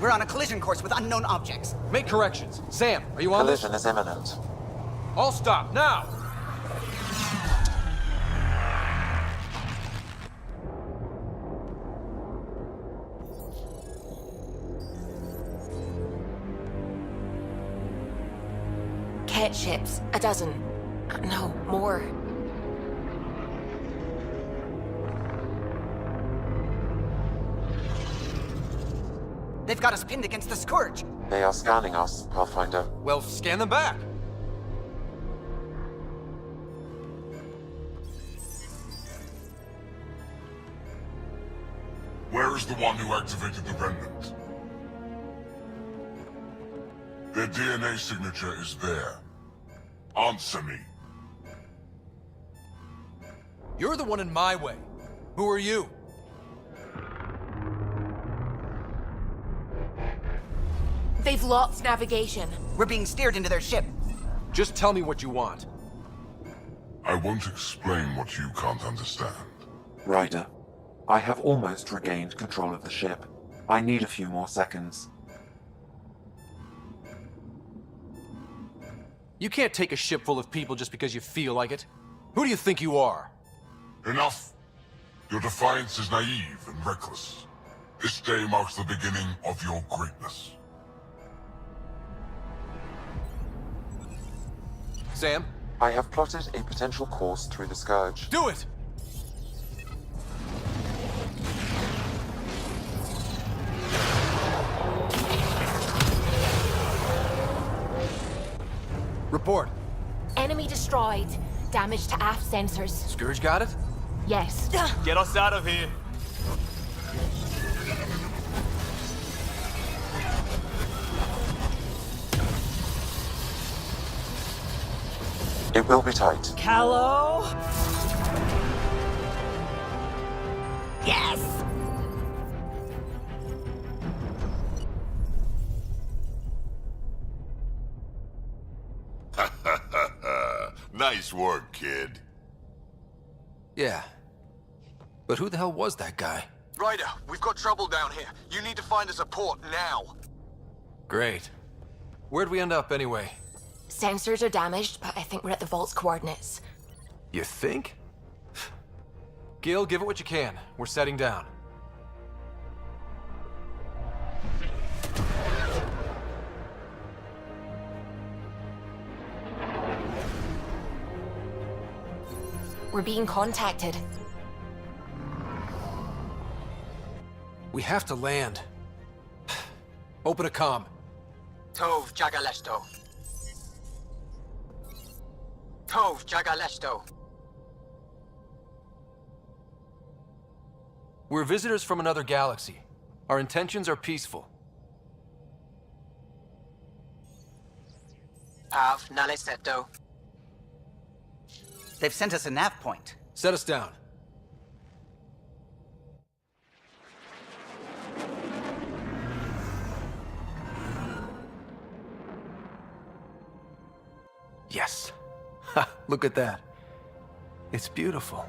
We're on a collision course with unknown objects. Make corrections. Sam, are you on this? Collision is imminent. All stop, now! Ket ships, a dozen. No, more. They've got us pinned against the Scourge. They are scanning us, Pathfinder. Well, scan them back. Where is the one who activated the remnant? Their DNA signature is there. Answer me. You're the one in my way. Who are you? They've locked navigation. We're being steered into their ship. Just tell me what you want. I won't explain what you can't understand. Ryder, I have almost regained control of the ship. I need a few more seconds. You can't take a ship full of people just because you feel like it. Who do you think you are? Enough! Your defiance is naive and reckless. This day marks the beginning of your greatness. Sam? I have plotted a potential course through the Scourge. Do it! Report. Enemy destroyed. Damage to aft sensors. Scourge got it? Yes. Get us out of here. It will be tight. Callow? Yes! Nice work, kid. Yeah. But who the hell was that guy? Ryder, we've got trouble down here. You need to find us a port now. Great. Where'd we end up anyway? Sensors are damaged, but I think we're at the vault's coordinates. You think? Gil, give it what you can. We're setting down. We're being contacted. We have to land. Open a comm. Tov Jagalesto. Tov Jagalesto. We're visitors from another galaxy. Our intentions are peaceful. Av Naleseto. They've sent us a nav point. Set us down. Yes. Ha, look at that. It's beautiful.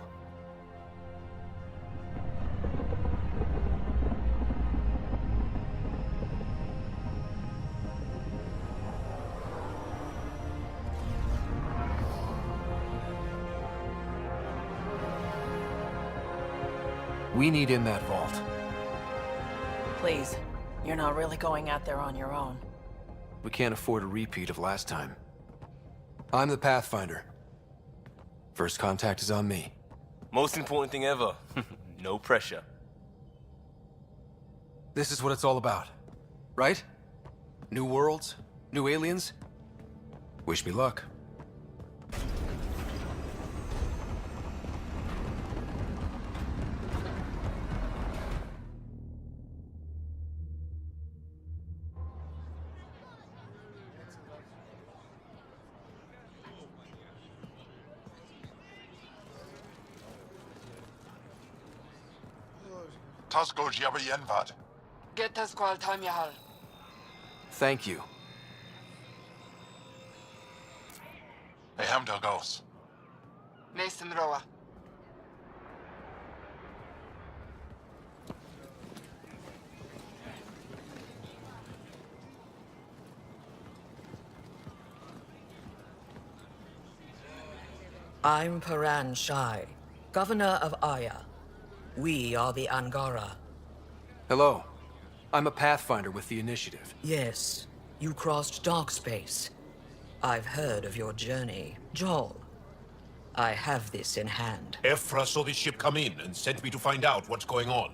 We need in that vault. Please, you're not really going out there on your own. We can't afford a repeat of last time. I'm the Pathfinder. First contact is on me. Most important thing ever. No pressure. This is what it's all about, right? New worlds, new aliens. Wish me luck. Tasgo Jabba Yenvad. Get us qual time yahal. Thank you. Hey, Hamdel Gauss. Mason Roa. I'm Paran Shai, governor of Aya. We are the Angara. Hello. I'm a Pathfinder with the Initiative. Yes, you crossed dark space. I've heard of your journey, Joel. I have this in hand. Ephra saw this ship come in and sent me to find out what's going on.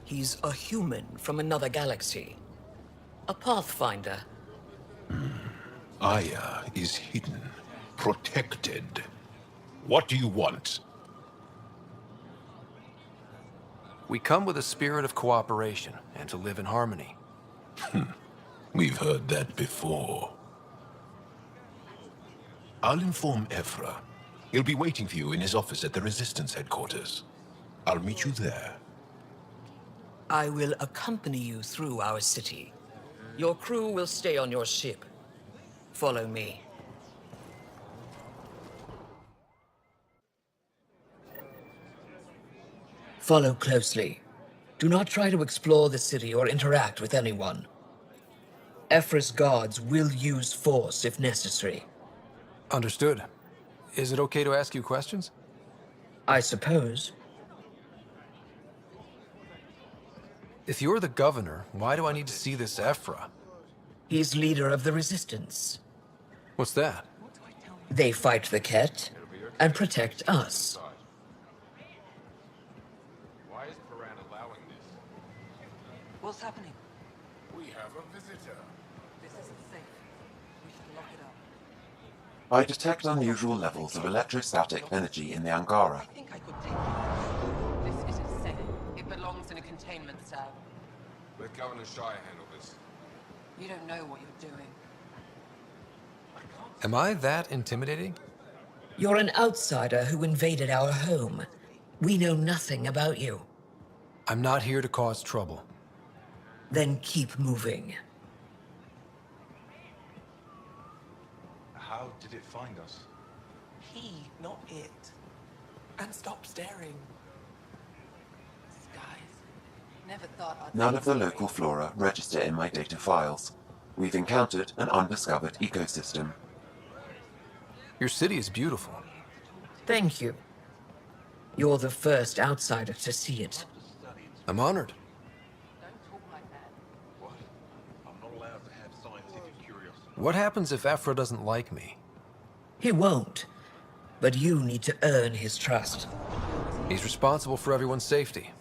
He's a human from another galaxy. A Pathfinder. Aya is hidden, protected. What do you want? We come with a spirit of cooperation and to live in harmony. We've heard that before. I'll inform Ephra. He'll be waiting for you in his office at the Resistance headquarters. I'll meet you there. I will accompany you through our city. Your crew will stay on your ship. Follow me. Follow closely. Do not try to explore the city or interact with anyone. Ephra's guards will use force if necessary. Understood. Is it okay to ask you questions? I suppose. If you're the governor, why do I need to see this Ephra? He's leader of the Resistance. What's that? They fight the Ket and protect us. Why is Paran allowing this? What's happening? We have a visitor. This isn't safe. We should lock it up. I detect unusual levels of electrostatic energy in the Angara. I think I could take it. This isn't safe. It belongs in a containment cell. Let Governor Shire handle this. You don't know what you're doing. Am I that intimidating? You're an outsider who invaded our home. We know nothing about you. I'm not here to cause trouble. Then keep moving. How did it find us? He, not it. And stop staring. Skies. Never thought I'd None of the local flora register in my data files. We've encountered an undiscovered ecosystem. Your city is beautiful. Thank you. You're the first outsider to see it. I'm honored. Don't talk like that. What? I'm not allowed to have scientific curiosity. What happens if Ephra doesn't like me? He won't. But you need to earn his trust. He's responsible for everyone's safety.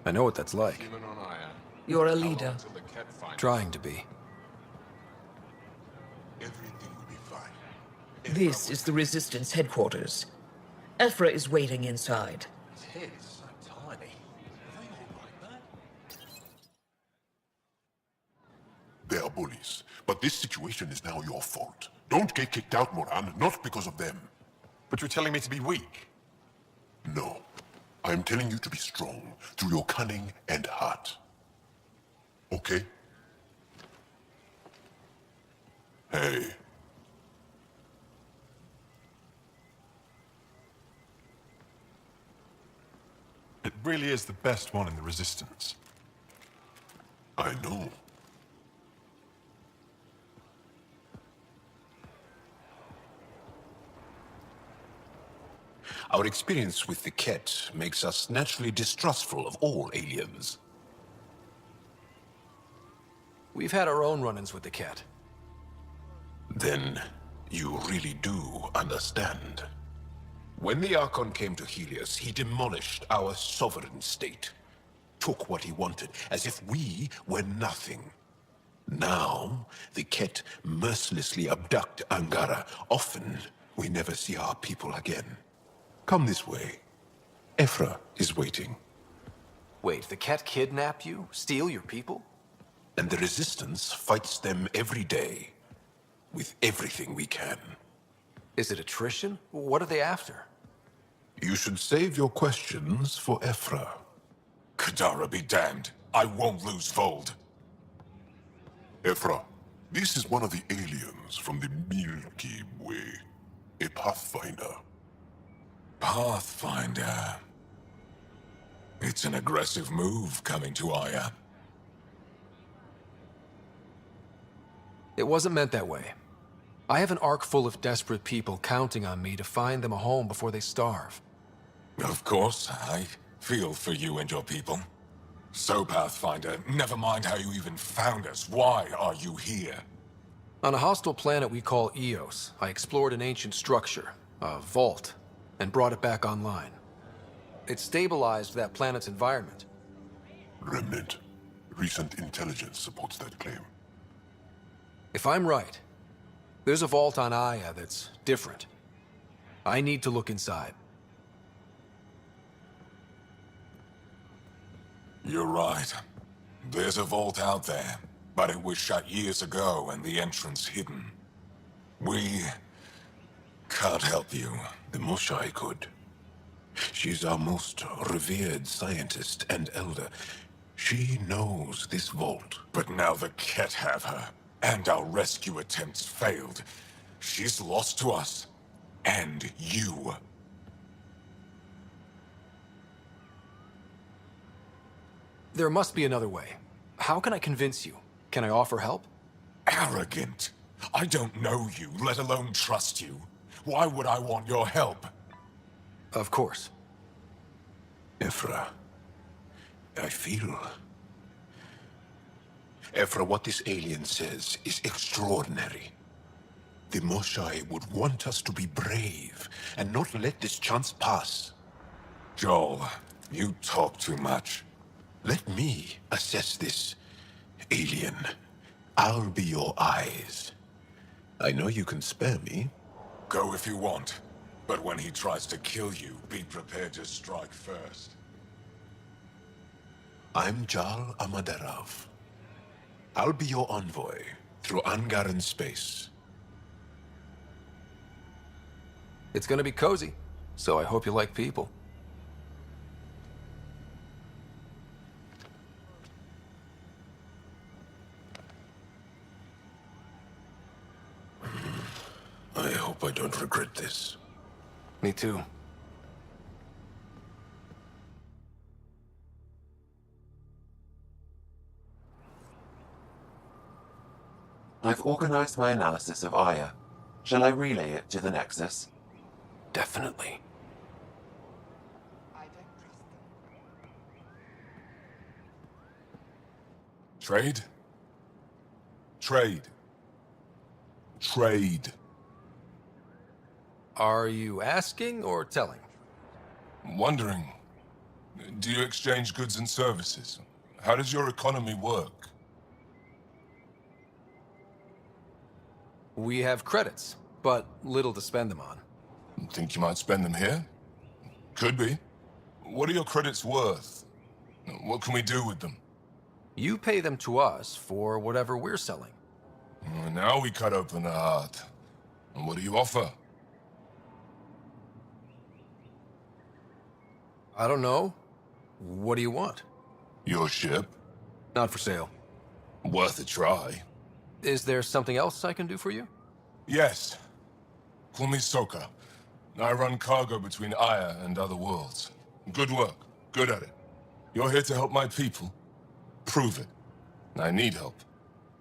I know what that's like. Human on Aya. You're a leader. Till the cat finds Trying to be. everything will be fine. This is the Resistance headquarters. Ephra is waiting inside. His head is so tiny. Are they all like that? They are bullies, but this situation is now your fault. Don't get kicked out, Moran, not because of them. But you're telling me to be weak. No. I am telling you to be strong through your cunning and heart. Okay? Hey. It really is the best one in the Resistance. I know. Our experience with the Ket makes us naturally distrustful of all aliens. We've had our own run-ins with the cat. Then you really do understand. When the Archon came to Helios, he demolished our sovereign state. Took what he wanted, as if we were nothing. Now, the Ket mercilessly abduct Angara. Often, we never see our people again. Come this way. Ephra is waiting. Wait, the cat kidnap you? Steal your people? And the Resistance fights them every day. With everything we can. Is it attrition? What are they after? You should save your questions for Ephra. Kadara be damned. I won't lose Fold. Ephra, this is one of the aliens from the Milky Way. A Pathfinder. Pathfinder. It's an aggressive move coming to Aya. It wasn't meant that way. I have an ark full of desperate people counting on me to find them a home before they starve. Of course, I feel for you and your people. So, Pathfinder, never mind how you even found us. Why are you here? On a hostile planet we call Eos, I explored an ancient structure, a vault, and brought it back online. It stabilized that planet's environment. Remnant. Recent intelligence supports that claim. If I'm right, there's a vault on Aya that's different. I need to look inside. You're right. There's a vault out there, but it was shut years ago and the entrance hidden. We can't help you. The Moshai could. She's our most revered scientist and elder. She knows this vault. But now the Ket have her, and our rescue attempts failed. She's lost to us, and you. There must be another way. How can I convince you? Can I offer help? Arrogant. I don't know you, let alone trust you. Why would I want your help? Of course. Ephra, I feel... Ephra, what this alien says is extraordinary. The Moshai would want us to be brave and not let this chance pass. Joel, you talk too much. Let me assess this, alien. I'll be your eyes. I know you can spare me. Go if you want. But when he tries to kill you, be prepared to strike first. I'm Jal Amaderov. I'll be your envoy through Angaran space. It's gonna be cozy, so I hope you like people. I hope I don't regret this. Me too. I've organized my analysis of Aya. Shall I relay it to the Nexus? Definitely. Trade? Trade. Trade. Are you asking or telling? Wondering, do you exchange goods and services? How does your economy work? We have credits, but little to spend them on. Think you might spend them here? Could be. What are your credits worth? What can we do with them? You pay them to us for whatever we're selling. Now we cut open the heart. And what do you offer? I don't know. What do you want? Your ship? Not for sale. Worth a try. Is there something else I can do for you? Yes. Call me Soka. I run cargo between Aya and other worlds. Good work. Good at it. You're here to help my people. Prove it. I need help.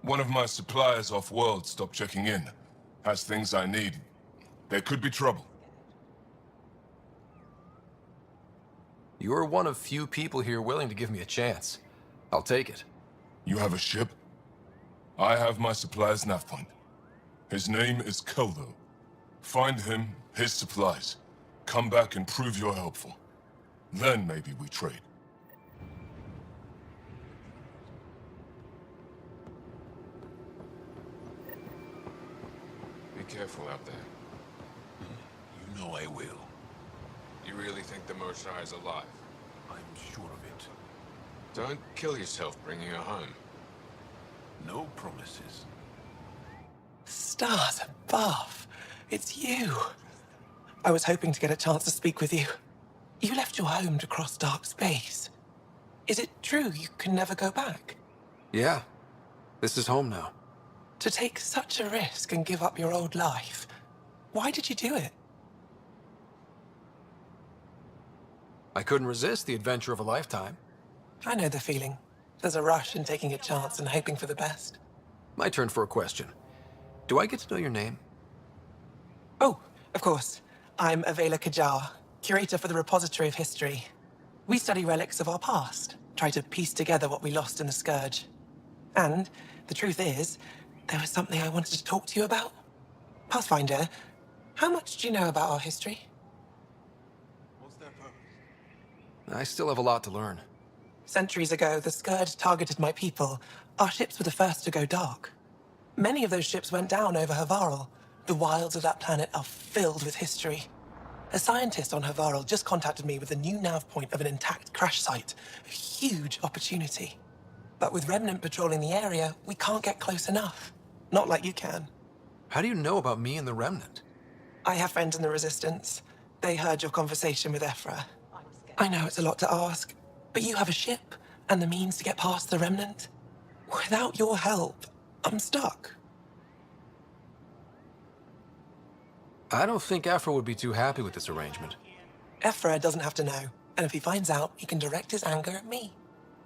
One of my suppliers off-world stopped checking in. Has things I need. There could be trouble. You're one of few people here willing to give me a chance. I'll take it. You have a ship? I have my supplier's nav point. His name is Keldo. Find him, his supplies. Come back and prove you're helpful. Then maybe we trade. Be careful out there. You know I will. You really think the Moshai is alive? I'm sure of it. Don't kill yourself bringing her home. No promises. Stars above! It's you! I was hoping to get a chance to speak with you. You left your home to cross dark space. Is it true you can never go back? Yeah. This is home now. To take such a risk and give up your old life, why did you do it? I couldn't resist the adventure of a lifetime. I know the feeling. There's a rush in taking a chance and hoping for the best. My turn for a question. Do I get to know your name? Of course, I'm Avela Kajar, curator for the Repository of History. We study relics of our past, try to piece together what we lost in the Scourge. And the truth is, there was something I wanted to talk to you about. Pathfinder, how much do you know about our history? What's their purpose? I still have a lot to learn. Centuries ago, the Scourge targeted my people. Our ships were the first to go dark. Many of those ships went down over Havarl. The wilds of that planet are filled with history. A scientist on Havarl just contacted me with the new nav point of an intact crash site. A huge opportunity. But with Remnant patrolling the area, we can't get close enough. Not like you can. How do you know about me and the Remnant? I have friends in the Resistance. They heard your conversation with Ephra. I know it's a lot to ask, but you have a ship and the means to get past the Remnant. Without your help, I'm stuck. I don't think Ephra would be too happy with this arrangement. Ephra doesn't have to know, and if he finds out, he can direct his anger at me.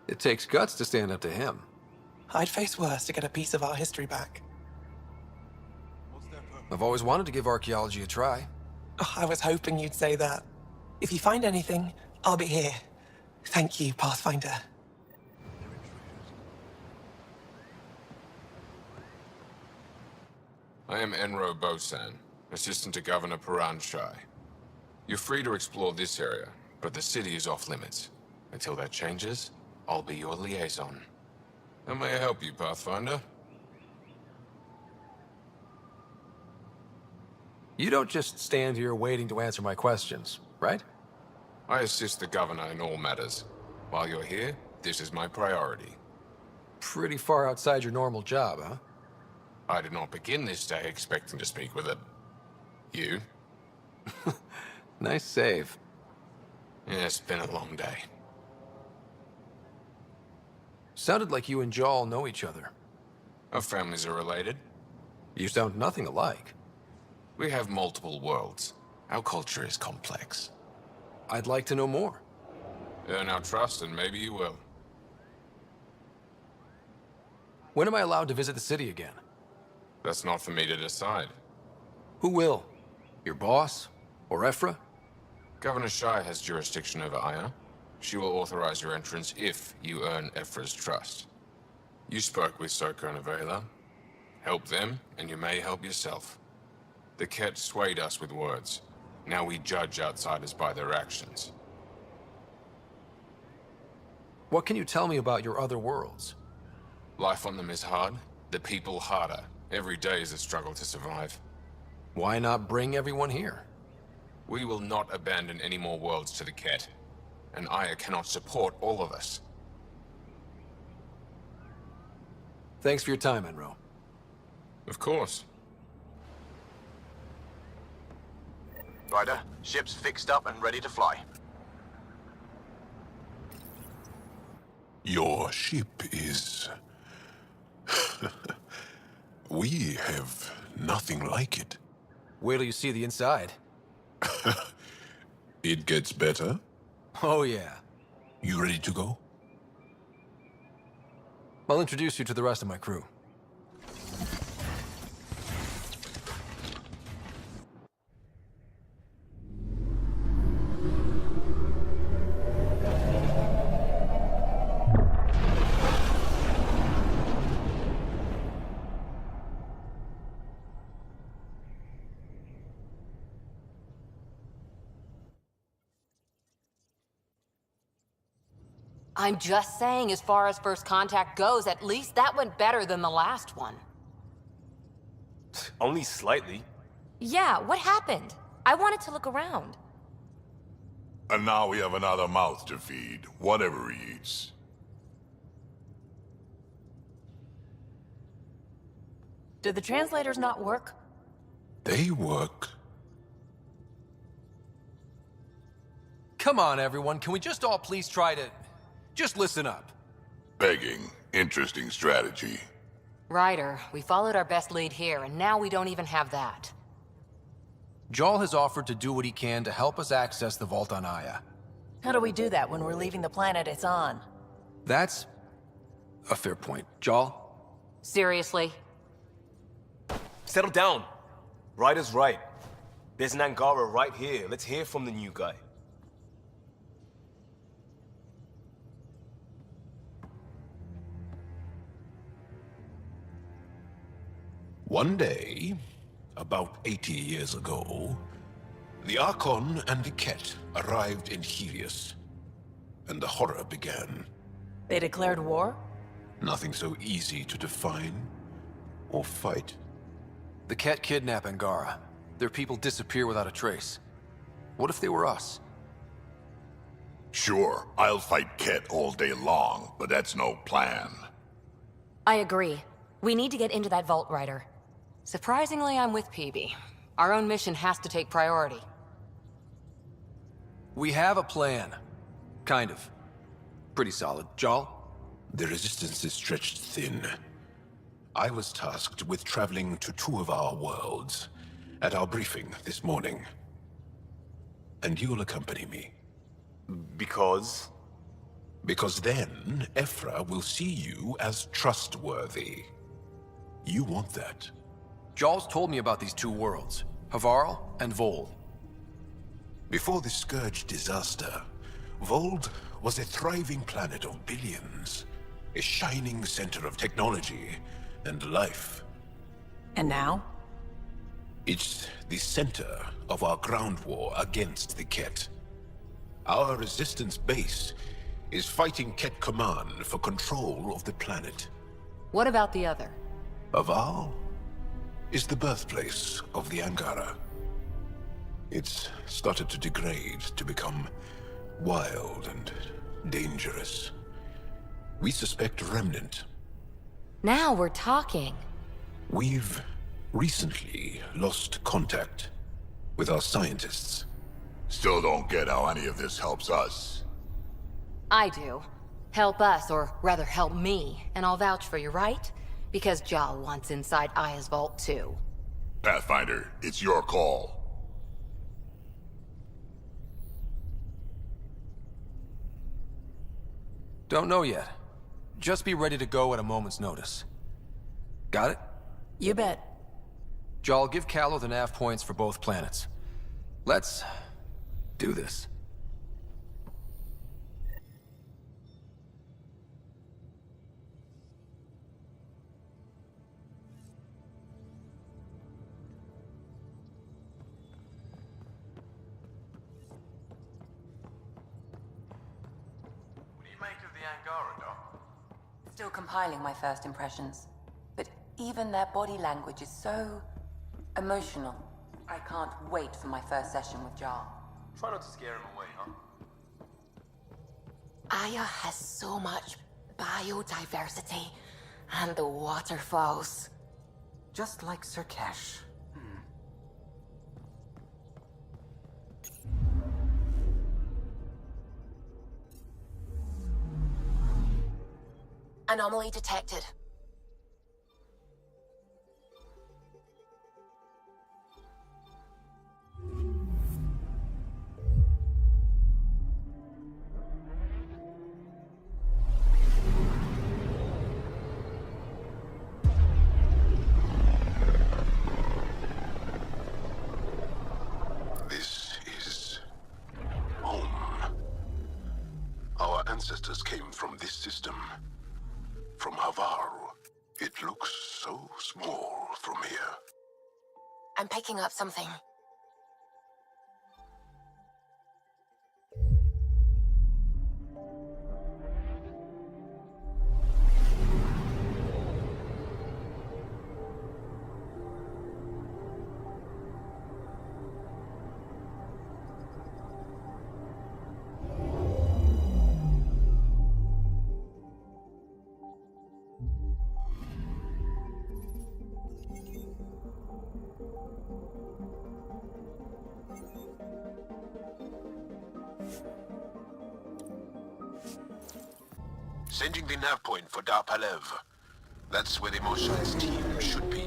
It takes guts to stand up to him. I'd face worse to get a piece of our history back. I've always wanted to give archaeology a try. Oh, I was hoping you'd say that. If you find anything, I'll be here. Thank you, Pathfinder. I am Enro Bosan, assistant to Governor Paran Shai. You're free to explore this area, but the city is off limits. Until that changes, I'll be your liaison. How may I help you, Pathfinder? You don't just stand here waiting to answer my questions, right? I assist the Governor in all matters. While you're here, this is my priority. Pretty far outside your normal job, huh? I did not begin this day expecting to speak with it. You? Nice save. Yeah, it's been a long day. Sounded like you and Jal know each other. Our families are related. You sound nothing alike. We have multiple worlds. Our culture is complex. I'd like to know more. Earn our trust and maybe you will. When am I allowed to visit the city again? That's not for me to decide. Who will? Your boss? Or Ephra? Governor Shai has jurisdiction over Aya. She will authorize your entrance if you earn Ephra's trust. You spoke with Soka and Avela. Help them, and you may help yourself. The Ket swayed us with words. Now we judge outsiders by their actions. What can you tell me about your other worlds? Life on them is hard, the people harder. Every day is a struggle to survive. Why not bring everyone here? We will not abandon any more worlds to the Ket. And Aya cannot support all of us. Thanks for your time, Enro. Of course. Ryder, ship's fixed up and ready to fly. Your ship is... We have nothing like it. Wait till you see the inside. It gets better. Oh, yeah. You ready to go? I'll introduce you to the rest of my crew. I'm just saying, as far as first contact goes, at least that went better than the last one. Only slightly. Yeah, what happened? I wanted to look around. And now we have another mouth to feed, whatever he eats. Did the translators not work? They work. Come on, everyone. Can we just all please try to... just listen up. Begging. Interesting strategy. Ryder, we followed our best lead here, and now we don't even have that. Jal has offered to do what he can to help us access the vault on Aya. How do we do that when we're leaving the planet it's on? That's a fair point. Jal? Seriously? Settle down. Ryder's right. There's an Angara right here. Let's hear from the new guy. One day, about 80 years ago, the Archon and the Ket arrived in Helios, and the horror began. They declared war? Nothing so easy to define or fight. The Ket kidnap Angara. Their people disappear without a trace. What if they were us? Sure, I'll fight Ket all day long, but that's no plan. I agree. We need to get into that vault, Ryder. Surprisingly, I'm with PB. Our own mission has to take priority. We have a plan. Kind of. Pretty solid. Jal? The resistance is stretched thin. I was tasked with traveling to two of our worlds at our briefing this morning. And you'll accompany me. Because? Because then, Ephra will see you as trustworthy. You want that. Jal's told me about these two worlds, Havarl and Vold. Before the Scourge disaster, Vold was a thriving planet of billions, a shining center of technology and life. And now? It's the center of our ground war against the Ket. Our resistance base is fighting Ket Command for control of the planet. What about the other? Havarl is the birthplace of the Angara. It's started to degrade, to become wild and dangerous. We suspect Remnant. Now we're talking. We've recently lost contact with our scientists. Still don't get how any of this helps us. I do. Help us, or rather help me, and I'll vouch for you, right? Because Jal wants inside Aya's vault too. Pathfinder, it's your call. Don't know yet. Just be ready to go at a moment's notice. Got it? You bet. Jal, give Callow the nav points for both planets. Let's do this. Still compiling my first impressions. But even their body language is so emotional. I can't wait for my first session with Jar. Try not to scare him away, huh? Aya has so much biodiversity and the waterfalls. Just like Sirkesh. Anomaly detected. This is home. Our ancestors came from this system. From Havarl. It looks so small from here. I'm picking up something. Sending the nav point for Dar Palev. That's where the Mosai's team should be.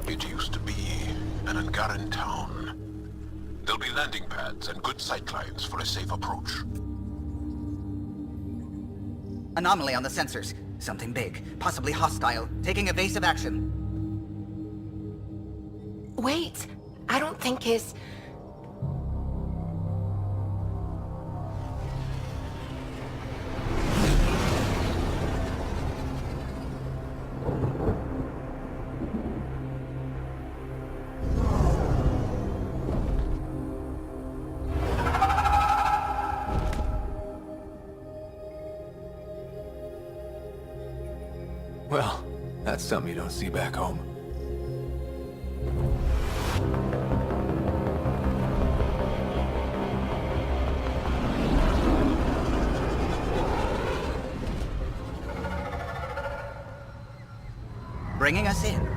It used to be an Angaran town. There'll be landing pads and good sightlines for a safe approach. Anomaly on the sensors. Something big, possibly hostile, taking evasive action. Wait, I don't think his... Well, that's something you don't see back home. Bringing us in.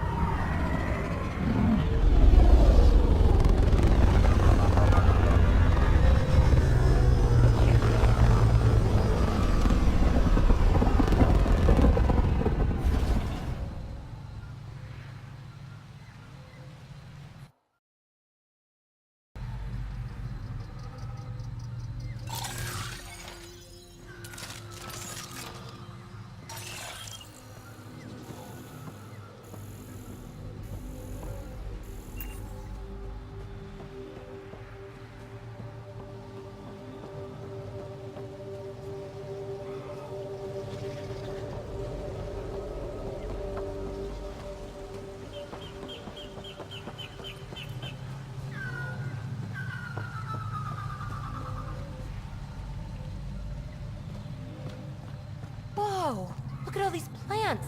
Whoa! Look at all these plants!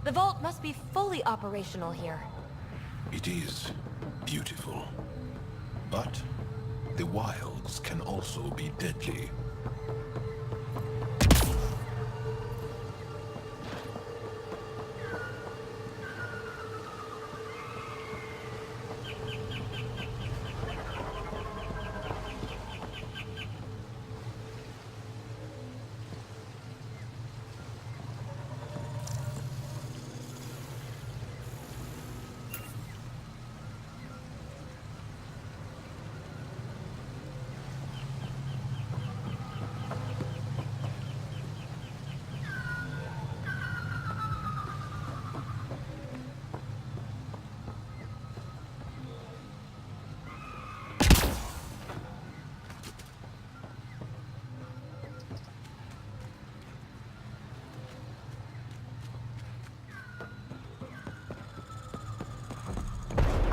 The vault must be fully operational here. It is beautiful. But the wilds can also be deadly.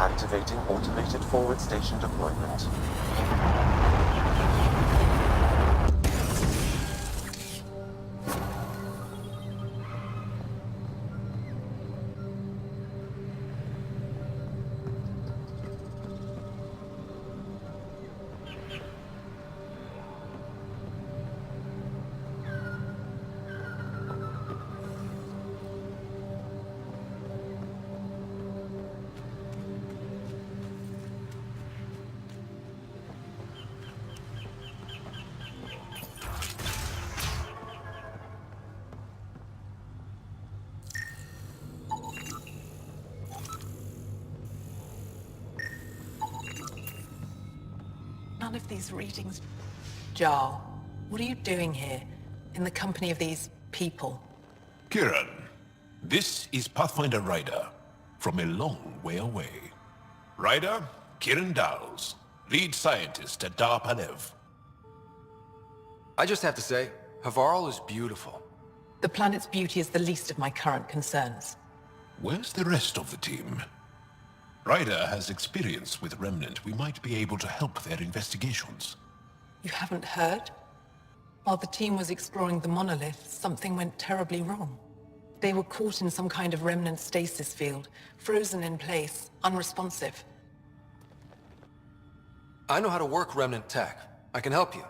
Activating automated forward station deployment. None of these readings... Jarl, what are you doing here? In the company of these people? Kiran, this is Pathfinder Ryder, from a long way away. Ryder, Kiran Dowles, lead scientist at Dar Palev. I just have to say, Havarl is beautiful. The planet's beauty is the least of my current concerns. Where's the rest of the team? Ryder has experience with Remnant. We might be able to help their investigations. You haven't heard? While the team was exploring the monolith, something went terribly wrong. They were caught in some kind of Remnant stasis field, frozen in place, unresponsive. I know how to work Remnant tech. I can help you.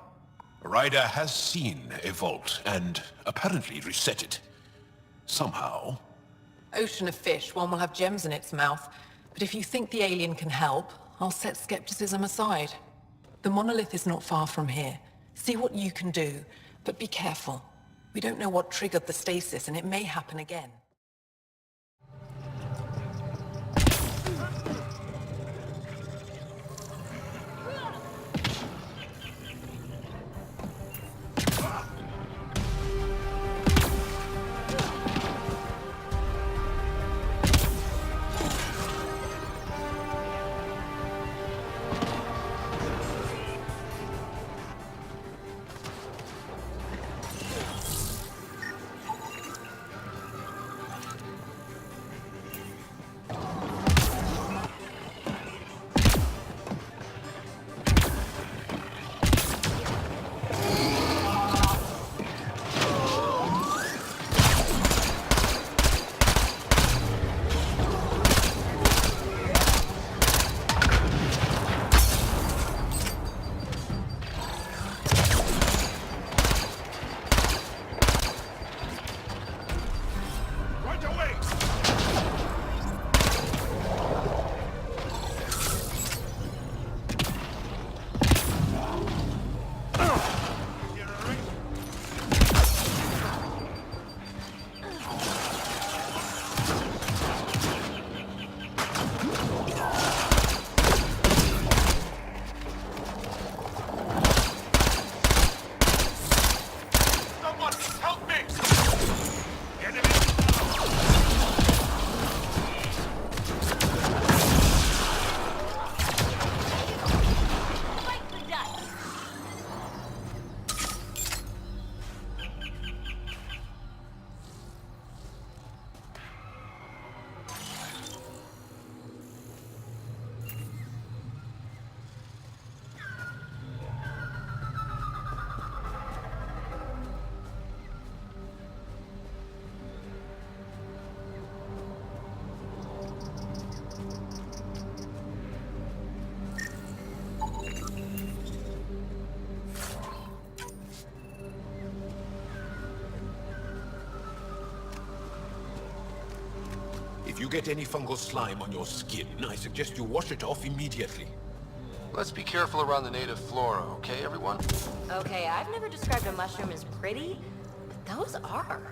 Ryder has seen a vault, and apparently reset it. Somehow. Ocean of fish, one will have gems in its mouth. But if you think the alien can help, I'll set skepticism aside. The monolith is not far from here. See what you can do, but be careful. We don't know what triggered the stasis, and it may happen again. you get any fungal slime on your skin, I suggest you wash it off immediately. Let's be careful around the native flora, okay, everyone? Okay, I've never described a mushroom as pretty, but those are.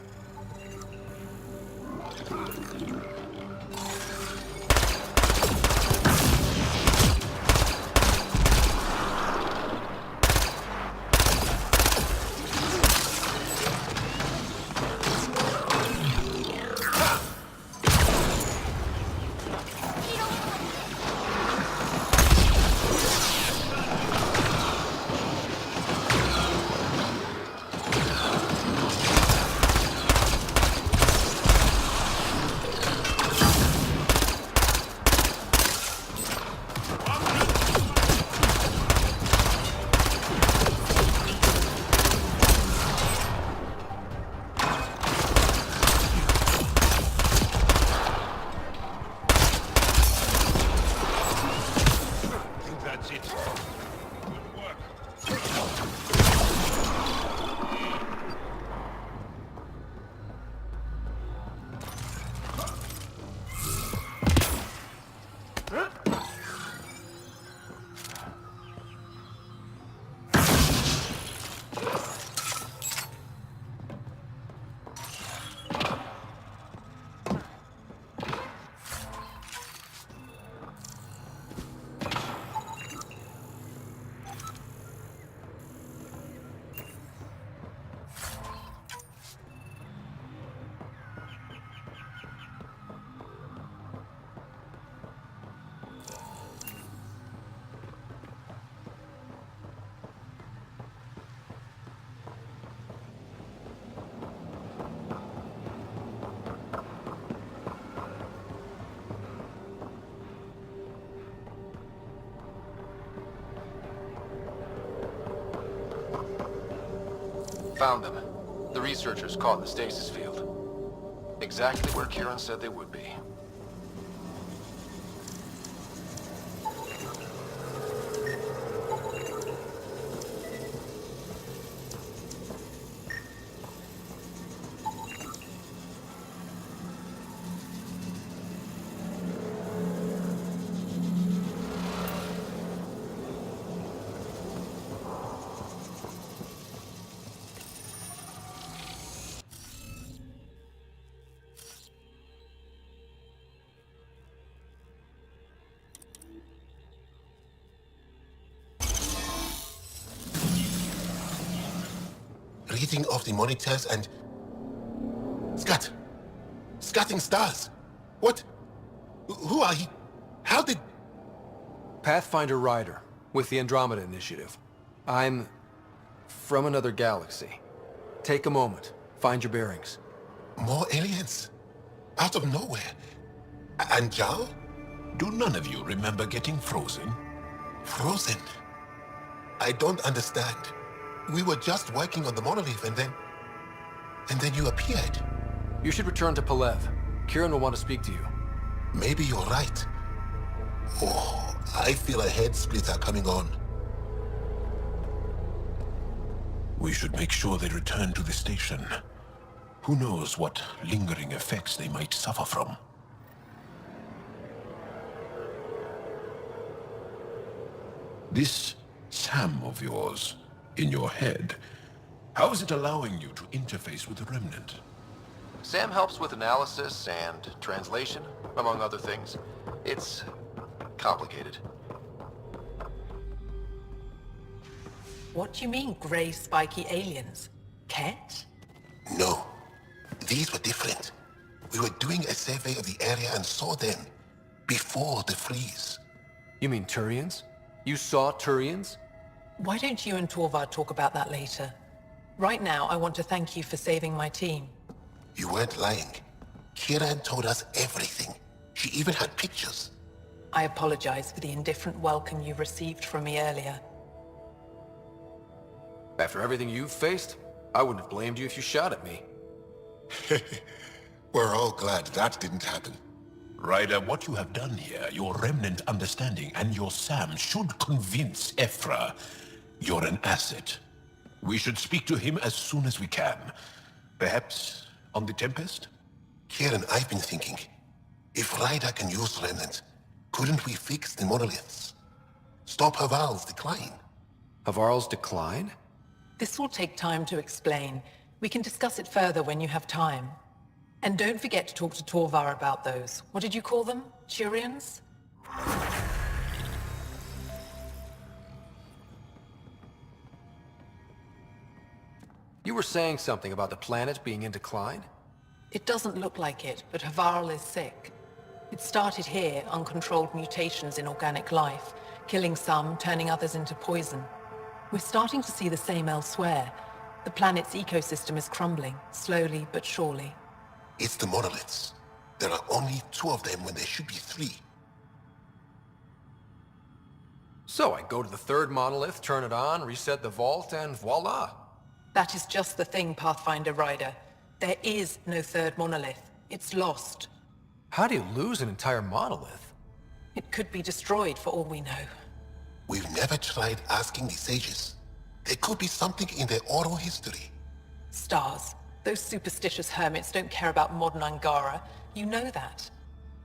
Found them. The researchers caught in the stasis field. Exactly where Kieran said they would be. Reading of the monitors and... Scatting stars. What? Who are he? How did... Pathfinder Rider, with the Andromeda Initiative. I'm... from another galaxy. Take a moment. Find your bearings. More aliens? Out of nowhere? And Zhao? Do none of you remember getting frozen? Frozen? I don't understand. We were just working on the monolith and then you appeared. You should return to Palev. Kieran will want to speak to you. Maybe you're right. Oh, I feel a head splitter coming on. We should make sure they return to the station. Who knows what lingering effects they might suffer from. This Sam of yours, in your head, how is it allowing you to interface with the Remnant? Sam helps with analysis and translation, among other things. It's complicated. What do you mean, grey spiky aliens? Ket? No. These were different. We were doing a survey of the area and saw them before the freeze. You mean Turians? You saw Turians? Why don't you and Torvald talk about that later? Right now, I want to thank you for saving my team. You weren't lying. Kieran told us everything. She even had pictures. I apologize for the indifferent welcome you received from me earlier. After everything you've faced, I wouldn't have blamed you if you shot at me. We're all glad that didn't happen. Ryder, what you have done here, your Remnant understanding and your Sam should convince Ephra you're an asset. We should speak to him as soon as we can. Perhaps on the Tempest? Kieran, I've been thinking. If Ryder can use Remnant, couldn't we fix the monoliths? Stop Haval's decline? Havarl's decline? This will take time to explain. We can discuss it further when you have time. And don't forget to talk to Torvar about those. What did you call them? Turians? You were saying something about the planet being in decline? It doesn't look like it, but Havarl is sick. It started here, uncontrolled mutations in organic life, killing some, turning others into poison. We're starting to see the same elsewhere. The planet's ecosystem is crumbling, slowly but surely. It's the monoliths. There are only 2 of them when there should be 3. So I go to the 3rd monolith, turn it on, reset the vault, and voila. That is just the thing, Pathfinder Ryder. There is no 3rd monolith. It's lost. How do you lose an entire monolith? It could be destroyed for all we know. We've never tried asking the sages. There could be something in their oral history. Stars. Those superstitious hermits don't care about modern Angara. You know that.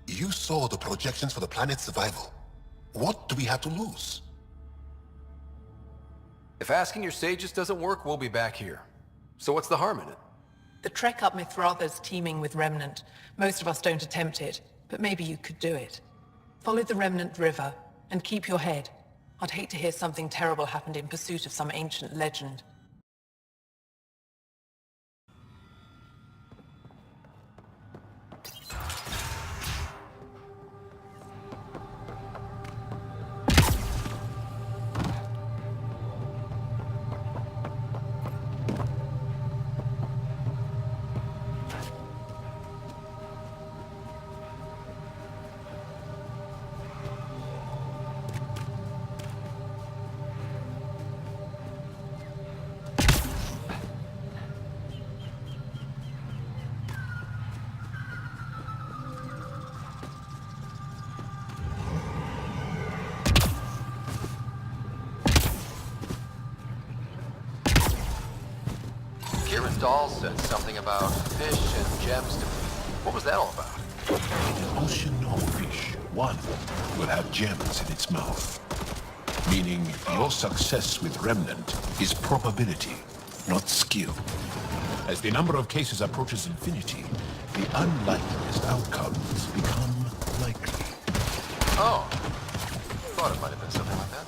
You saw the projections for the planet's survival. What do we have to lose? If asking your sages doesn't work, we'll be back here. So what's the harm in it? The trek up Mithratha's teeming with Remnant. Most of us don't attempt it, but maybe you could do it. Follow the Remnant River, and keep your head. I'd hate to hear something terrible happened in pursuit of some ancient legend. Dahl said something about fish and gems to me. What was that all about? An ocean of fish, one will have gems in its mouth. Meaning your success with Remnant is probability, not skill. As the number of cases approaches infinity, the unlikeliest outcomes become likely. Oh, thought it might have been something like that.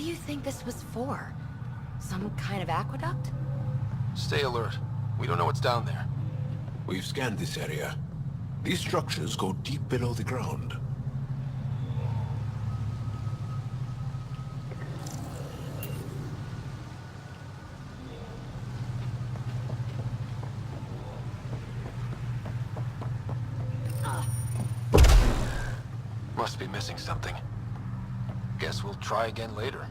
do you think this was for? Some kind of aqueduct? Stay alert. We don't know what's down there. We've scanned this area. These structures go deep below the ground. Must be missing something. Guess we'll try again later.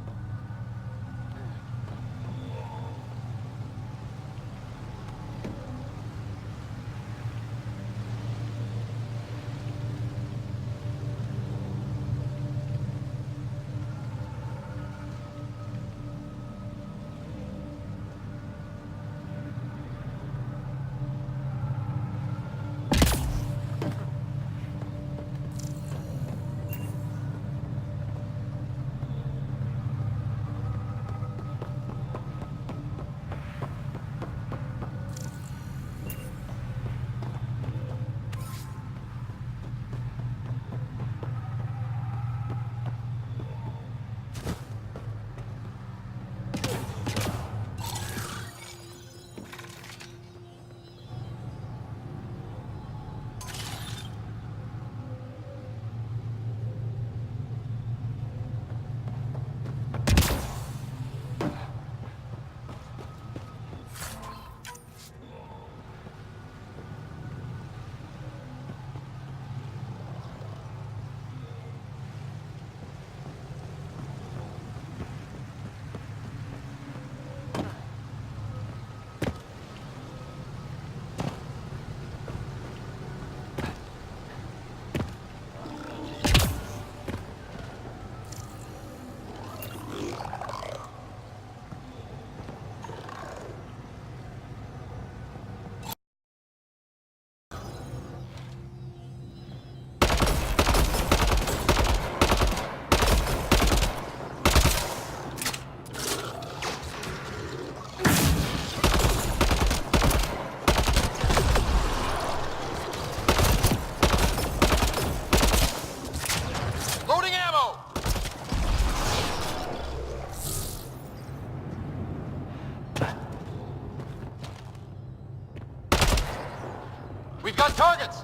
We've got targets!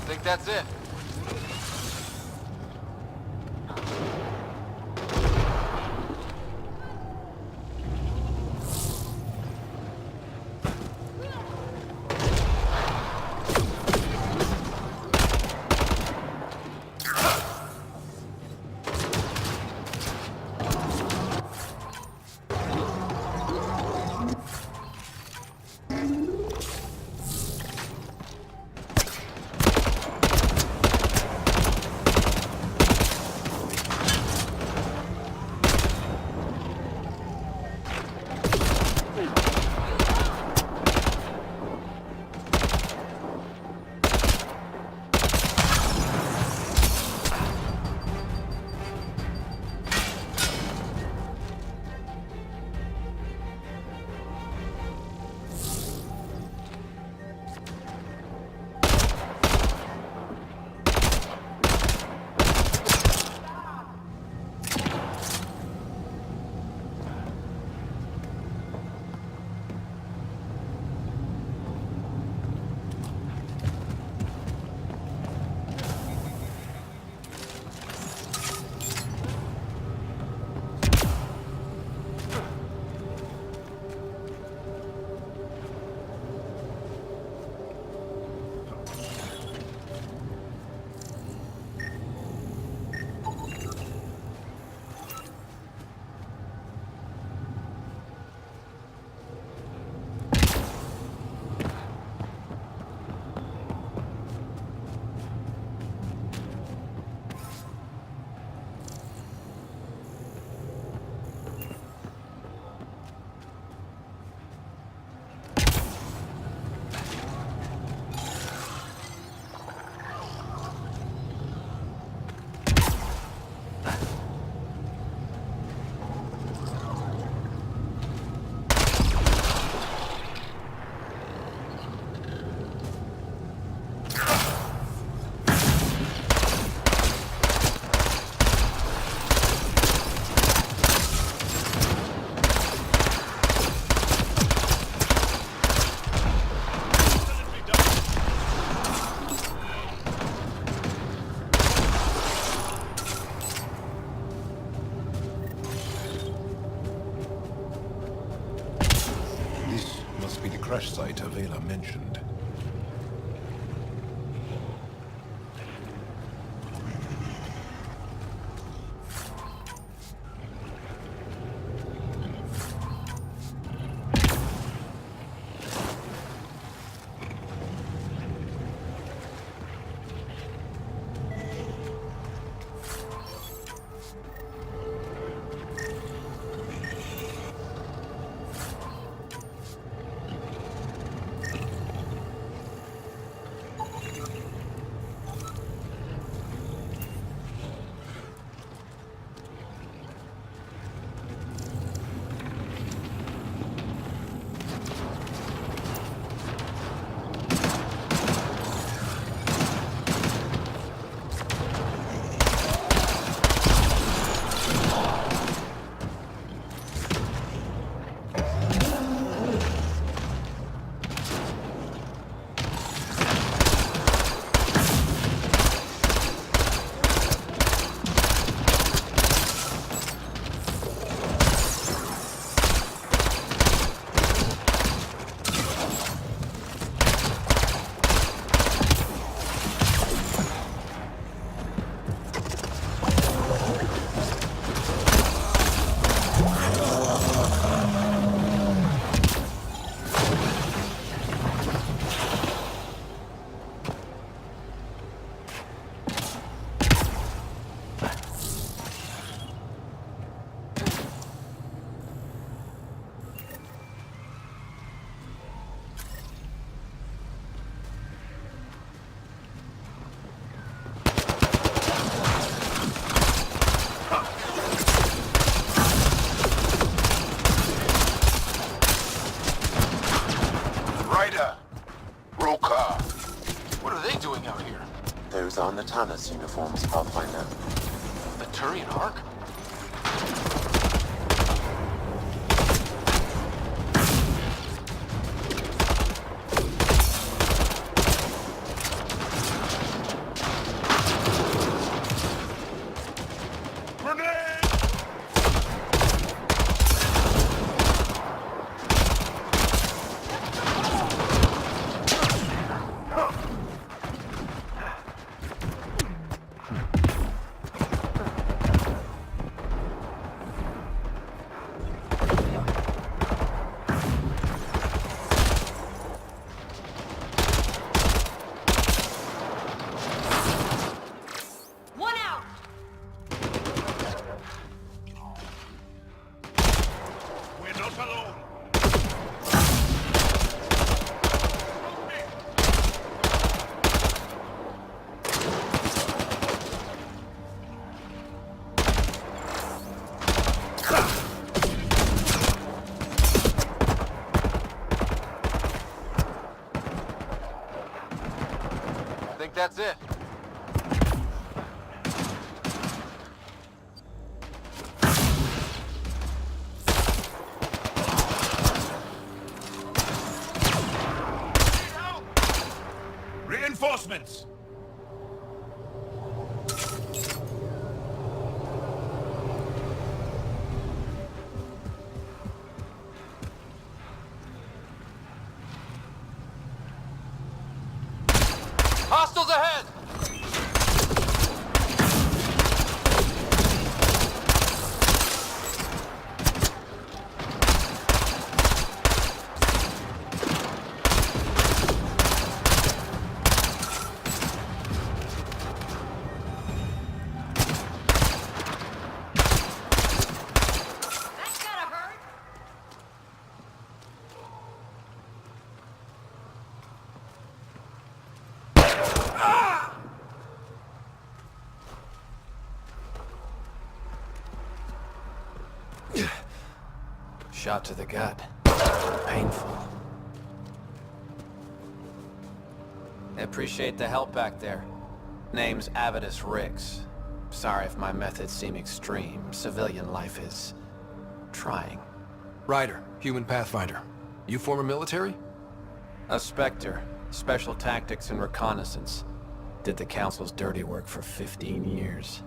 Think that's it. crash site Avela mentioned. On the Tanis uniforms, Pathfinder. The Turian Ark? That's it. Reinforcements! Hostiles ahead! Shot to the gut. Painful. I appreciate the help back there. Name's Avidus Rix. Sorry if my methods seem extreme. Civilian life is trying. Ryder, human pathfinder. You former military? A Spectre. Special tactics and reconnaissance. Did the Council's dirty work for 15 years.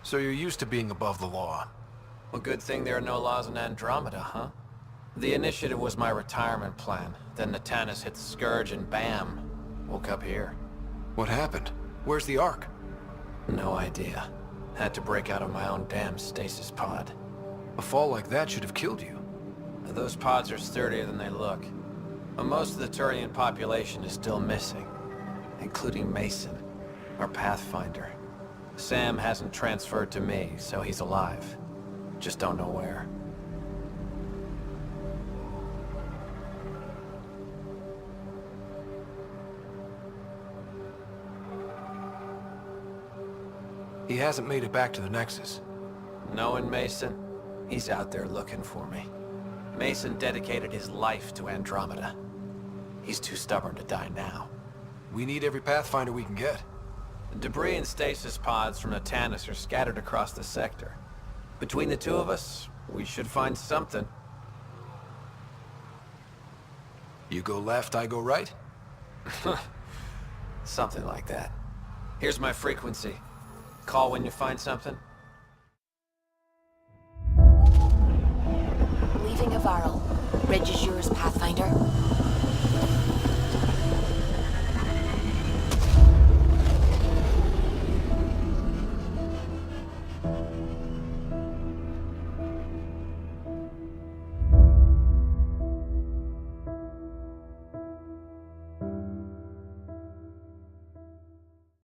So you're used to being above the law. Well, good thing there are no laws in Andromeda, huh? The initiative was my retirement plan. Then Natanus hit the Scourge and bam, woke up here. What happened? Where's the Ark? No idea. Had to break out of my own damn stasis pod. A fall like that should have killed you. Those pods are sturdier than they look. But most of the Turian population is still missing, including Mason, our Pathfinder. Sam hasn't transferred to me, so he's alive. Just don't know where. He hasn't made it back to the Nexus. Knowing Mason, he's out there looking for me. Mason dedicated his life to Andromeda. He's too stubborn to die now. We need every Pathfinder we can get. Debris and stasis pods from Natanus are scattered across the sector. Between the two of us, we should find something. You go left, I go right? Something like that. Here's my frequency. Call when you find something. Leaving Havarl. Reg is yours, Pathfinder.